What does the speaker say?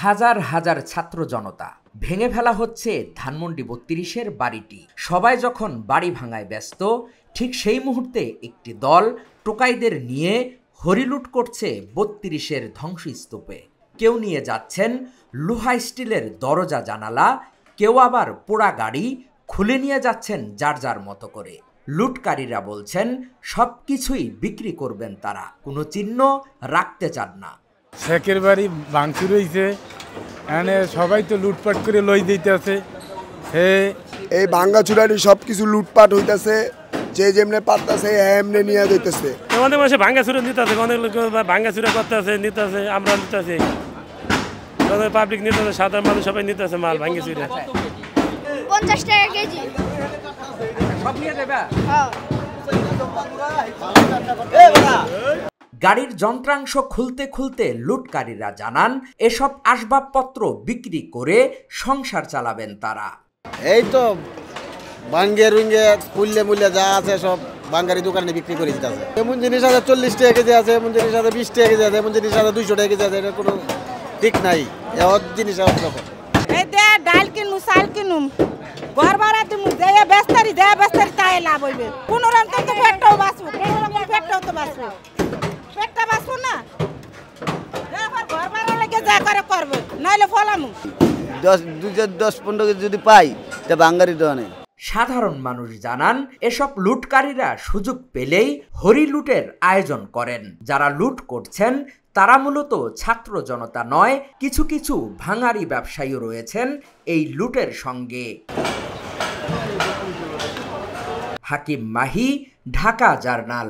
হাজার হাজার ছাত্র জনতা। ভেঙে ফেলা হচ্ছে ধানমন্ডি ৩২-এর বাড়িটি। সবাই যখন বাড়ি ভাঙায় ব্যস্ত, ঠিক সেই মুহূর্তে একটি দল টোকাইদের নিয়ে হরিলুট করছে ৩২-এর ধ্বংসস্তূপে। কেউ নিয়ে যাচ্ছেন লোহা স্টিলের দরজা জানালা, কেউ আবার পোড়া গাড়ি খুলে নিয়ে যাচ্ছেন যার যার মতো করে। লুটকারীরা বলছেন সবকিছুই বিক্রি করবেন তারা, কোনো চিহ্ন রাখতে চান না। শেখের বাড়ি ভাঙচুর হয়েছে, এখানে সবাই তো লুটপাট করে লই দিতেছে। এই ভাঙ্গাচুরানি সব কিছু লুটপাট হইতেছে, যে যেমনে পারতেছে এমনি নিয়ে যাইতেছে। অনেক মানুষ ভাঙ্গাচুরা নিতেছে, অনেক লোক ভাঙ্গাচুরা করতেছে, নিতেছে, আমরা নিতেছি, পাবলিক নিতেছে, সাধারণ মানুষ সবাই নিতেছে মাল ভাঙ্গাচুরা। 50 টাকা কেজি। সব নিয়ে দেবা? গাড়ির যন্ত্রাংশ খুলতে খুলতে লুটকারীরা জানান এসব আসবাবপত্র বিক্রি করে সংসার চালাবেন তারা। এই তো ভাঙ্গে রুঙ্গে কুল্লে মুল্লে যা আছে সব বাঙ্গারি দোকানে বিক্রি করে দিতে আছে। এমন জিনিস আছে 40 টাকা কেজি আছে, এমন জিনিস আছে 20 টাকা কেজি আছে, এমন জিনিস আছে 200 টাকা কেজি আছে। এটা কোনো ঠিক নাই, এমন জিনিস আছে। এই দে ডাল কিনু, চাল কিনু, ঘর ভাড়া দিমু, দেয়া বেস্তারি তাই লাভ হইবে। কোনো রকম তো পেটটাও বাঁচবো, কোনো রকম পেটটাও তো বাঁচবো, পেটটা বাঁচবো না। ঘর ভাড়া লেগে যা করে করবো, নাইলে ফলামু। 10-15 কেজি যদি পাই তা বাঙ্গারি দোকানে। সাধারণ মানুষ জানান এসব লুটকারীরা সুযোগ পেলেই হরিলুটের আয়োজন করেন। যারা লুট করছেন তারা মূলত ছাত্র জনতা নয়, কিছু কিছু ভাঙারি ব্যবসায়ীও রয়েছেন এই লুটের সঙ্গে। হাকিম মাহি, ঢাকা জার্নাল।